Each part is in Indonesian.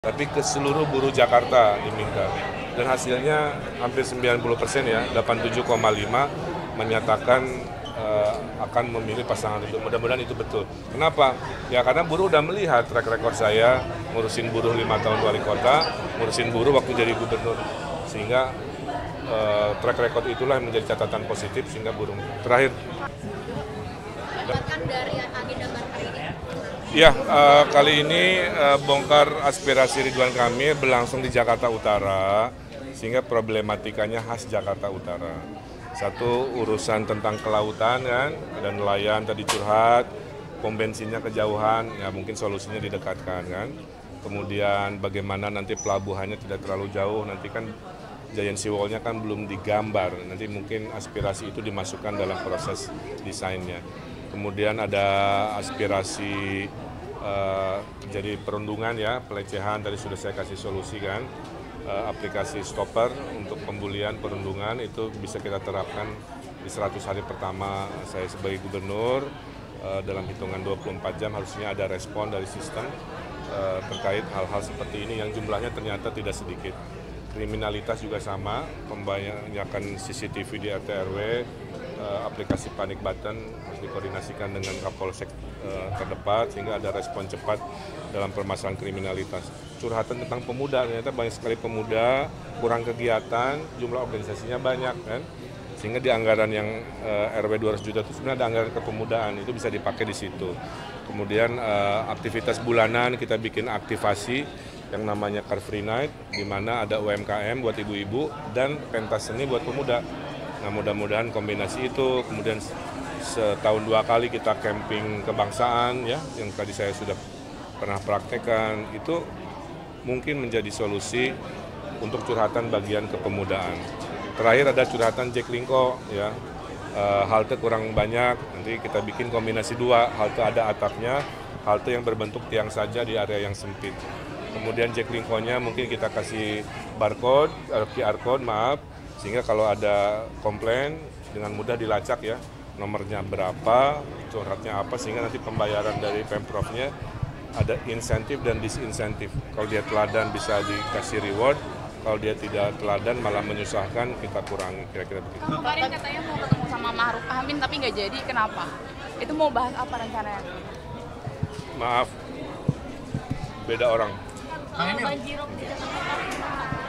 Tapi ke seluruh buruh Jakarta diminta. Dan hasilnya hampir 90% ya, 87,5 menyatakan akan memilih pasangan itu. Mudah-mudahan itu betul. Kenapa? Ya karena buruh udah melihat track record saya ngurusin buruh 5 tahun wali kota, ngurusin buruh waktu jadi gubernur. Sehingga track record itulah yang menjadi catatan positif sehingga buruh. Terakhir. Dari agenda hari ini. Ya, kali ini bongkar aspirasi Ridwan Kamil berlangsung di Jakarta Utara, sehingga problematikanya khas Jakarta Utara. Satu, urusan tentang kelautan kan, ada nelayan tadi curhat, pom bensinnya kejauhan, ya mungkin solusinya didekatkan kan. Kemudian bagaimana nanti pelabuhannya tidak terlalu jauh, nanti kan Giant Sea Wall-nya kan belum digambar, nanti mungkin aspirasi itu dimasukkan dalam proses desainnya. Kemudian ada aspirasi jadi perundungan ya, pelecehan tadi sudah saya kasih solusi kan, aplikasi stopper untuk pembulian perundungan itu bisa kita terapkan di 100 hari pertama saya sebagai gubernur, dalam hitungan 24 jam harusnya ada respon dari sistem terkait hal-hal seperti ini yang jumlahnya ternyata tidak sedikit. Kriminalitas juga sama, pembanyakan CCTV di RT RW, aplikasi panic button harus dikoordinasikan dengan Kapolsek terdekat sehingga ada respon cepat dalam permasalahan kriminalitas. Curhatan tentang pemuda, ternyata banyak sekali pemuda, kurang kegiatan, jumlah organisasinya banyak kan. Sehingga di anggaran yang RW 200 juta itu sebenarnya ada anggaran kepemudaan, itu bisa dipakai di situ. Kemudian aktivitas bulanan kita bikin aktivasi yang namanya Car Free Night, di mana ada UMKM buat ibu-ibu dan pentas seni buat pemuda. Nah mudah-mudahan kombinasi itu, kemudian setahun 2 kali kita camping kebangsaan ya, yang tadi saya sudah pernah praktekkan, itu mungkin menjadi solusi untuk curhatan bagian kepemudaan. Terakhir ada curhatan Jack Linko ya, halte kurang banyak, nanti kita bikin kombinasi 2, halte ada atapnya, halte yang berbentuk tiang saja di area yang sempit. Kemudian Jack Linko-nya mungkin kita kasih barcode, QR code maaf, sehingga kalau ada komplain dengan mudah dilacak ya, nomornya berapa, curhatnya apa, sehingga nanti pembayaran dari Pemprovnya ada insentif dan disinsentif. Kalau dia teladan bisa dikasih reward, kalau dia tidak teladan malah menyusahkan, kita kurangi, kira-kira begitu. Kemarin katanya mau ketemu sama Ma'ruf Amin tapi nggak jadi, kenapa? Itu mau bahas apa rencananya? Maaf, beda orang. Banjirop di Jakarta.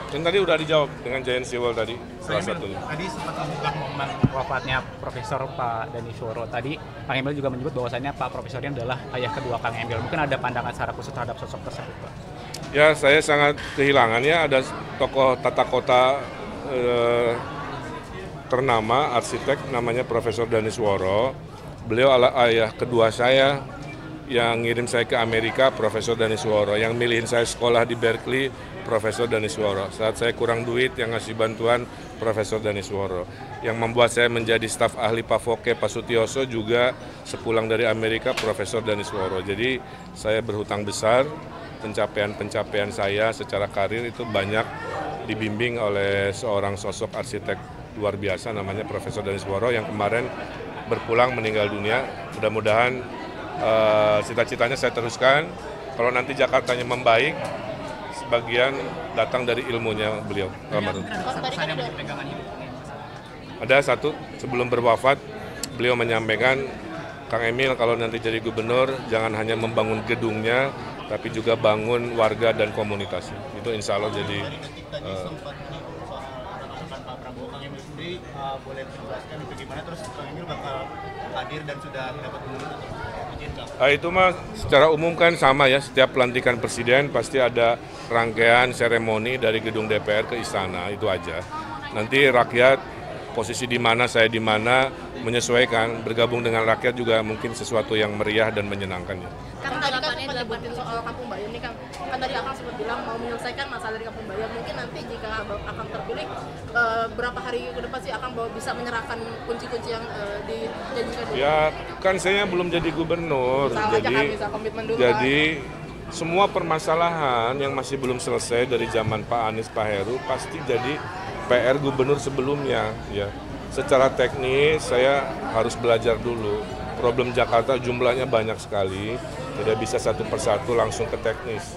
Dan tadi udah dijawab dengan Giant Sea Wall tadi, salah satunya. Tadi sempat membuka momen wafatnya Profesor Pak Danishworo. Tadi Kang Emil juga menyebut bahwasannya Pak Profesor ini adalah ayah kedua Kang Emil. Mungkin ada pandangan secara khusus terhadap sosok tersebut, Pak? Ya, saya sangat kehilangan ya, ada tokoh tata kota ternama, arsitek namanya Profesor Danishworo. Beliau adalah ayah kedua saya. Yang ngirim saya ke Amerika, Profesor Danishworo. Yang milihin saya sekolah di Berkeley, Profesor Danishworo. Saat saya kurang duit, yang ngasih bantuan, Profesor Danishworo. Yang membuat saya menjadi staf ahli Pak Foke, Pak Sutioso juga sepulang dari Amerika, Profesor Danishworo. Jadi saya berhutang besar, pencapaian-pencapaian saya secara karir itu banyak dibimbing oleh seorang sosok arsitek luar biasa namanya Profesor Danishworo yang kemarin berpulang meninggal dunia. Mudah-mudahan cita-citanya saya teruskan. Kalau nanti Jakartanya membaik, sebagian datang dari ilmunya beliau. Ada satu, sebelum berwafat, beliau menyampaikan, Kang Emil kalau nanti jadi gubernur, jangan hanya membangun gedungnya, tapi juga bangun warga dan komunitasnya. Itu insya Allah jadi... Pak Prabowo, Kang Emil sendiri boleh menjelaskan bagaimana terus Kang Emil bakal hadir dan sudah mendapat izin itu mah secara umum kan sama ya, setiap pelantikan presiden pasti ada rangkaian seremoni dari gedung DPR ke istana, itu aja. Nanti rakyat posisi di mana, saya di mana, menyesuaikan, bergabung dengan rakyat juga mungkin sesuatu yang meriah dan menyenangkan ya. Kan tadi kan sempat nyebutin soal Kampung Bayam nih Kang. Kan tadi Akang sempat bilang mau menyelesaikan masalah dari Kampung Bayam. Mungkin nanti jika Akang terpilih, berapa hari ke depan sih Akang bisa menyerahkan kunci-kunci yang dijanjikan dulu? Ya kan saya belum jadi gubernur, jadi semua permasalahan yang masih belum selesai dari zaman Pak Anies, Pak Heru pasti jadi PR gubernur sebelumnya ya. Secara teknis saya harus belajar dulu. Problem Jakarta jumlahnya banyak sekali, tidak bisa satu persatu langsung ke teknis.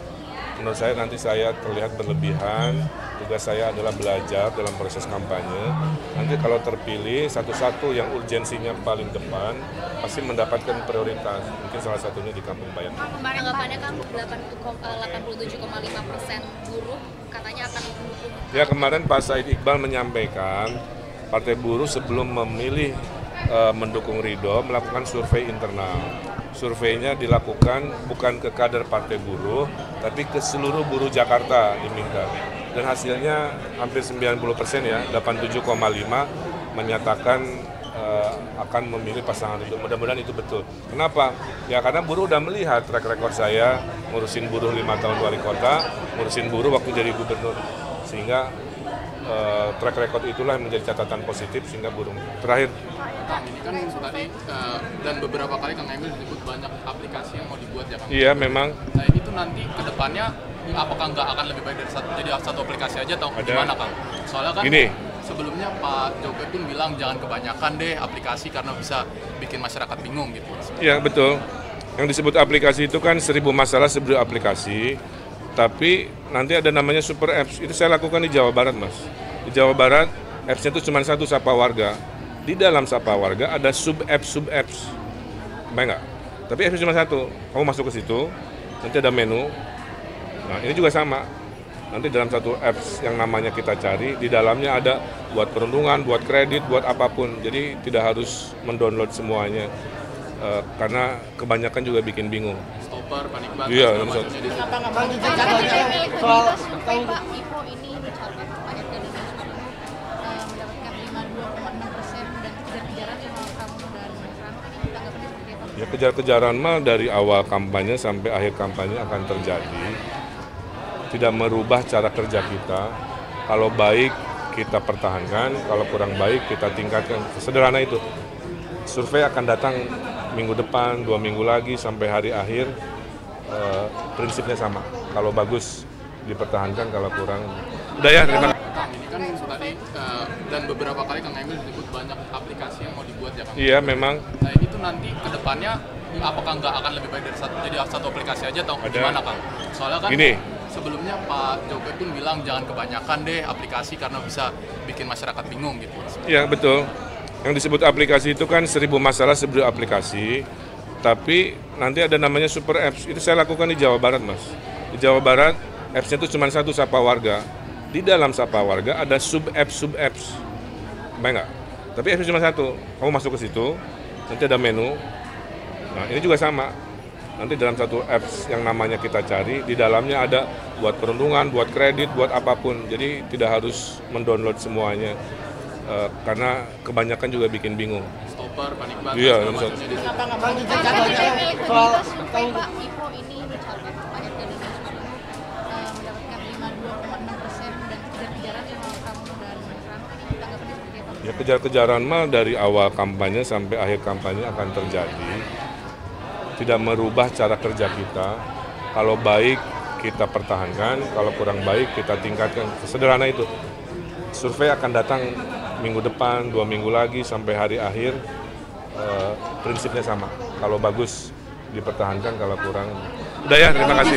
menurut saya nanti saya terlihat berlebihan. Tugas saya adalah belajar dalam proses kampanye. Nanti kalau terpilih, satu-satu yang urgensinya paling depan pasti mendapatkan prioritas. Mungkin salah satunya di Kampung Bayam. Tanggapannya kan 87,5% buruh katanya akan mendukung. Ya, kemarin Pak Said Iqbal menyampaikan Partai Buruh sebelum memilih mendukung Ridho melakukan survei internal. Surveinya dilakukan bukan ke kader Partai Buruh, tapi ke seluruh buruh Jakarta diminta. Dan hasilnya hampir 90% ya, 87,5 menyatakan akan memilih pasangan Ridho. Mudah-mudahan itu betul. Kenapa? Ya karena buruh udah melihat track record saya ngurusin buruh 5 tahun wali kota, ngurusin buruh waktu jadi gubernur. Sehingga track record itulah yang menjadi catatan positif sehingga buruh. Terakhir, Kang, ini kan tadi dan beberapa kali Kang Emil menyebut banyak aplikasi yang mau dibuat ya Kang. iya memang Nah ini tuh nanti ke depannya apakah nggak akan lebih baik dari satu aplikasi aja atau gimana Kang? Soalnya kan Gini. sebelumnya Pak Jokowi pun bilang jangan kebanyakan deh aplikasi karena bisa bikin masyarakat bingung gitu. Iya betul. Yang disebut aplikasi itu kan 1000 masalah 1000 aplikasi. Tapi nanti ada namanya super apps. Itu saya lakukan di Jawa Barat, Mas. Di Jawa Barat, apps-nya itu cuma satu, Sapa Warga. Di dalam Sapa Warga ada sub-apps. Baik nggak? Tapi apps cuma satu. Kamu masuk ke situ, nanti ada menu. Nah, ini juga sama. Nanti dalam satu apps yang namanya kita cari, di dalamnya ada buat perundungan, buat kredit, buat apapun. Jadi tidak harus mendownload semuanya. Karena kebanyakan juga bikin bingung. Stopper, panik banget, Iya, segala macam. Jadi Soal survei Pak Ipo ini mencapai banyak dari mendapatkan 52,6% dan kejar-kejaran sama kamu dan Rano ini tanggapannya seperti apa? Ya kejar-kejaran mah dari awal kampanye sampai akhir kampanye akan terjadi. Tidak merubah cara kerja kita. Kalau baik kita pertahankan, kalau kurang baik kita tingkatkan. Sederhana itu. Survei akan datang minggu depan, 2 minggu lagi sampai hari akhir. Prinsipnya sama. Kalau bagus dipertahankan, kalau kurang. Udah ya, terima kasih. Kang, ini kan tadi dan beberapa kali Kang Emil menyebut banyak aplikasi yang mau dibuat ya Kang. Iya memang. Nah ini tuh nanti ke depannya apakah nggak akan lebih baik dari satu aplikasi aja atau gimana Kang? Soalnya kan Gini. sebelumnya Pak Jokowi pun bilang jangan kebanyakan deh aplikasi karena bisa bikin masyarakat bingung gitu. Iya betul. Yang disebut aplikasi itu kan 1000 masalah 1000 aplikasi. Tapi nanti ada namanya super apps. Itu saya lakukan di Jawa Barat, Mas. Di Jawa Barat, apps-nya itu cuma satu, Sapa Warga. Di dalam Sapa Warga ada sub-apps. Baik nggak? Tapi apps cuma satu. Kamu masuk ke situ, nanti ada menu. Nah, ini juga sama. Nanti dalam satu apps yang namanya kita cari, di dalamnya ada buat perundungan, buat kredit, buat apapun. Jadi tidak harus mendownload semuanya. Karena kebanyakan juga bikin bingung. Stopper, panik banget, Iya, segala macam. Jadi Soal survei Pak Ipo ini mencapai banyak dari mendapatkan 52,6% dan kejar-kejaran sama kamu dan Rano ini tanggapannya seperti apa? Ya kejar-kejaran mah dari awal kampanye sampai akhir kampanye akan terjadi. Tidak merubah cara kerja kita. Kalau baik kita pertahankan, kalau kurang baik kita tingkatkan. Sederhana itu. Survei akan datang minggu depan, 2 minggu lagi sampai hari akhir. Prinsipnya sama. Kalau bagus dipertahankan, kalau kurang. Udah ya, terima kasih.